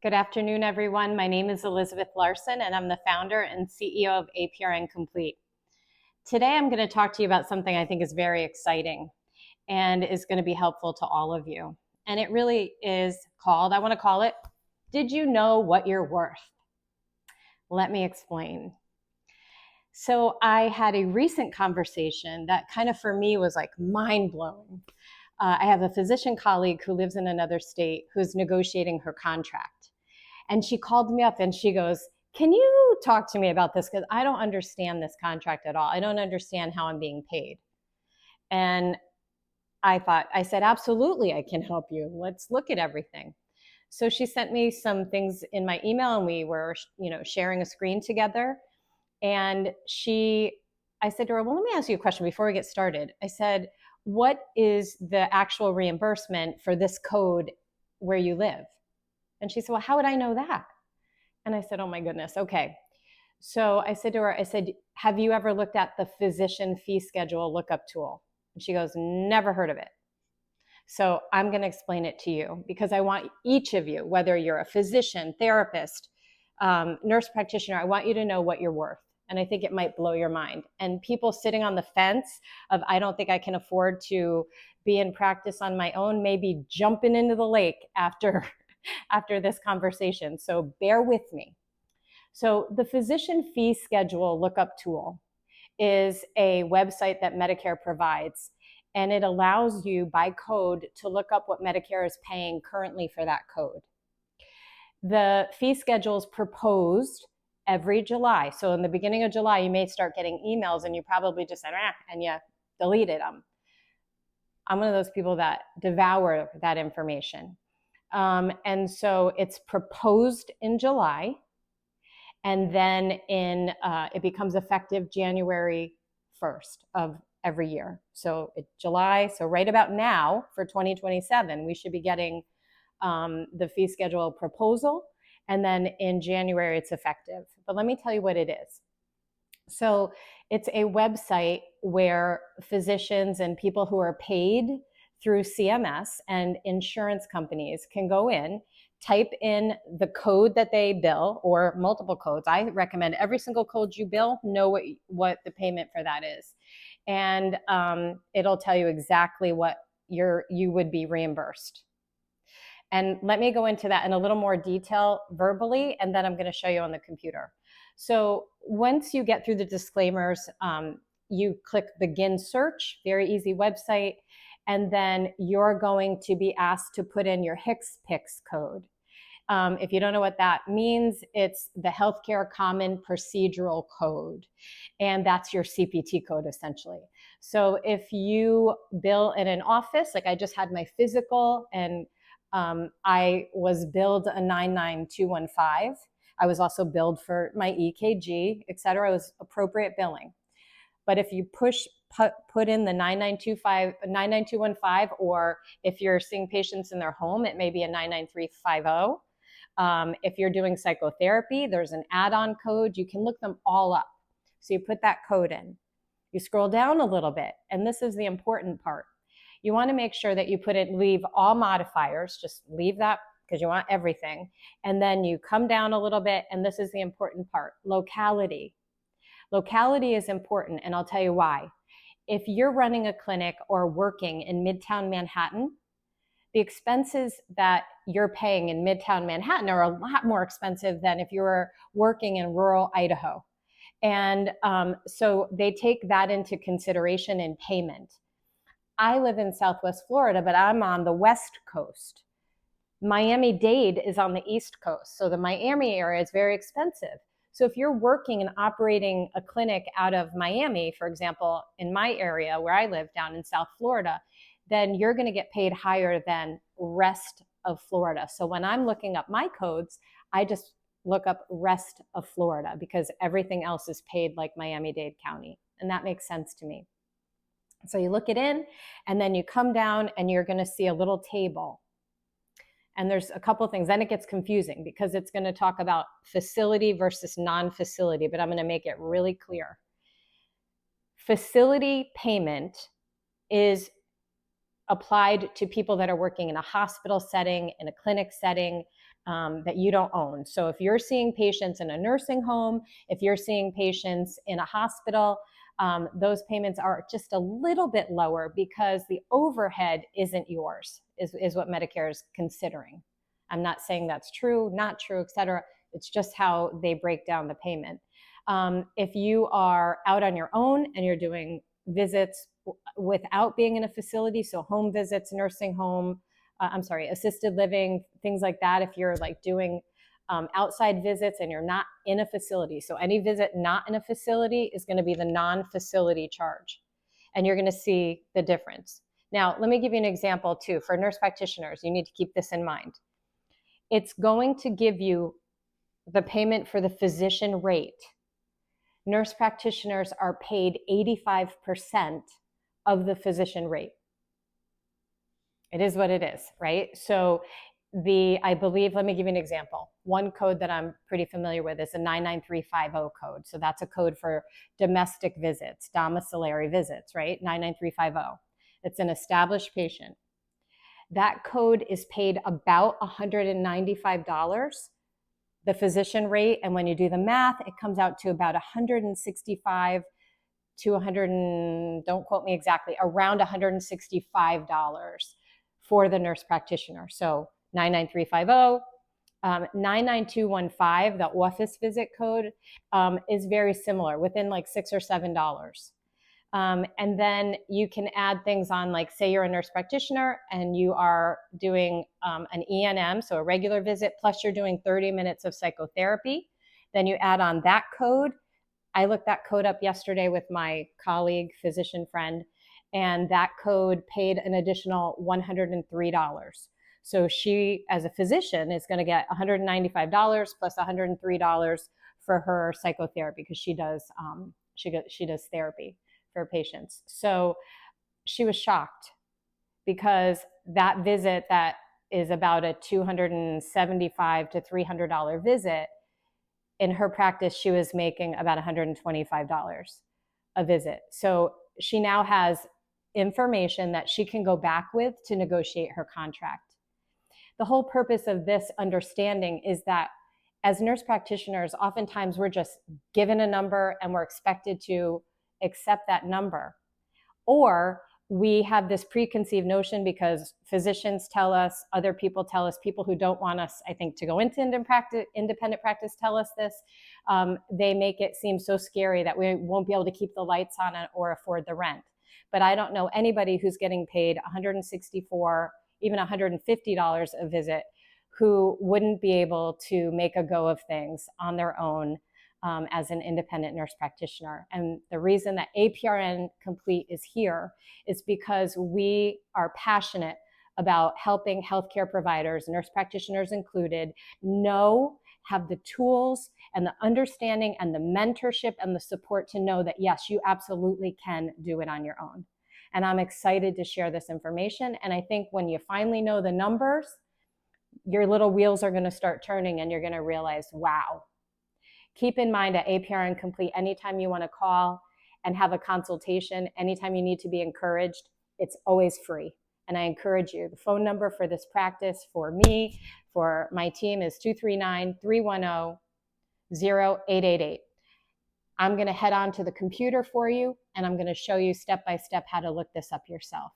Good afternoon, everyone. My name is Elizabeth Larson, and I'm the founder and CEO of APRN Complete. Today, I'm going to talk to you about something I think is very exciting and is going to be helpful to all of you. And it really is called, I want to call it, Did You Know What You're Worth? Let me explain. So I had a recent conversation that kind of for me was like mind-blowing. I have a physician colleague who lives in another state who's negotiating her contract. And she called me up and she goes, "Can you talk to me about this? Because I don't understand this contract at all. I don't understand how I'm being paid." And I said, absolutely, I can help you. Let's look at everything. So she sent me some things in my email and we were, sharing a screen together. And I said to her, well, let me ask you a question before we get started. I said, what is the actual reimbursement for this code where you live? And she said, well, how would I know that? And I said, oh my goodness, okay. So I said to her, have you ever looked at the physician fee schedule lookup tool? And she goes, never heard of it. So I'm going to explain it to you because I want each of you, whether you're a physician, therapist, nurse practitioner, I want you to know what you're worth. And I think it might blow your mind. And people sitting on the fence of, I don't think I can afford to be in practice on my own, maybe jumping into the lake after this conversation. So bear with me. So the physician fee schedule lookup tool is a website that Medicare provides, and it allows you by code to look up what Medicare is paying currently for that code. The fee schedule is proposed every July. So in the beginning of July, you may start getting emails and you probably just said, and you deleted them. I'm one of those people that devour that information. And so it's proposed in July, and then it becomes effective January 1st of every year. So it's July, so right about now for 2027, we should be getting the fee schedule proposal, and then in January it's effective. But let me tell you what it is. So it's a website where physicians and people who are paid through CMS and insurance companies can go in, type in the code that they bill or multiple codes. I recommend every single code you bill, know what the payment for that is. And it'll tell you exactly what you would be reimbursed. And let me go into that in a little more detail verbally, and then I'm going to show you on the computer. So once you get through the disclaimers, you click begin search, very easy website, and then you're going to be asked to put in your HCPCS code. If you don't know what that means, it's the Healthcare Common Procedural Code, and that's your CPT code essentially. So if you bill in an office, like I just had my physical and I was billed a 99215. I was also billed for my EKG, et cetera. It was appropriate billing. But if you put in the 99215, or if you're seeing patients in their home, it may be a 99350. If you're doing psychotherapy, there's an add-on code. You can look them all up. So you put that code in. You scroll down a little bit, and this is the important part. You want to make sure that you leave all modifiers, just leave that because you want everything. And then you come down a little bit, and this is the important part, locality. Locality is important, and I'll tell you why. If you're running a clinic or working in Midtown Manhattan, the expenses that you're paying in Midtown Manhattan are a lot more expensive than if you were working in rural Idaho. And so they take that into consideration in payment. I live in Southwest Florida, but I'm on the West Coast. Miami-Dade is on the East Coast. So the Miami area is very expensive. So if you're working and operating a clinic out of Miami, for example, in my area where I live down in South Florida, then you're going to get paid higher than rest of Florida. So when I'm looking up my codes, I just look up rest of Florida because everything else is paid like Miami-Dade County. And that makes sense to me. So you look it in, and then you come down and you're going to see a little table. And there's a couple of things. Then it gets confusing because it's going to talk about facility versus non-facility, but I'm going to make it really clear. Facility payment is applied to people that are working in a hospital setting, in a clinic setting, that you don't own. So if you're seeing patients in a nursing home, if you're seeing patients in a hospital, those payments are just a little bit lower because the overhead isn't yours, is what Medicare is considering. I'm not saying that's true, not true, et cetera. It's just how they break down the payment. If you are out on your own and you're doing visits without being in a facility, so home visits, nursing home, assisted living, things like that, if you're like doing outside visits and you're not in a facility. So any visit not in a facility is going to be the non-facility charge. And you're going to see the difference. Now, let me give you an example too. For nurse practitioners, you need to keep this in mind. It's going to give you the payment for the physician rate. Nurse practitioners are paid 85% of the physician rate. It is what it is, right? So I believe, let me give you an example. One code that I'm pretty familiar with is a 99350 code. So that's a code for domestic visits, domiciliary visits, right? 99350. It's an established patient. That code is paid about $195, the physician rate. And when you do the math, it comes out to about $165 to don't quote me exactly, around $165 for the nurse practitioner. So 99350, 99215, the office visit code, is very similar, within like $6 or $7. And then you can add things on, like say you're a nurse practitioner and you are doing an E&M, so a regular visit, plus you're doing 30 minutes of psychotherapy. Then you add on that code. I looked that code up yesterday with my colleague, physician friend, and that code paid an additional $103. So she, as a physician, is going to get $195 plus $103 for her psychotherapy, because she does therapy for patients. So she was shocked, because that visit that is about a $275 to $300 visit, in her practice, she was making about $125 a visit. So she now has information that she can go back with to negotiate her contract. The whole purpose of this understanding is that as nurse practitioners, oftentimes we're just given a number and we're expected to accept that number. Or we have this preconceived notion because physicians tell us, other people tell us, people who don't want us, I think, to go into independent practice tell us this. They make it seem so scary that we won't be able to keep the lights on or afford the rent. But I don't know anybody who's getting paid $164, even $150 a visit, who wouldn't be able to make a go of things on their own as an independent nurse practitioner. And the reason that APRN Complete is here is because we are passionate about helping healthcare providers, nurse practitioners included, have the tools and the understanding and the mentorship and the support to know that, yes, you absolutely can do it on your own. And I'm excited to share this information. And I think when you finally know the numbers, your little wheels are going to start turning and you're going to realize, wow. Keep in mind, at APRN Complete, anytime you want to call and have a consultation, anytime you need to be encouraged, it's always free. And I encourage you. The phone number for this practice, for me, for my team, is 239-310-0888. I'm going to head on to the computer for you, and I'm going to show you step by step how to look this up yourself.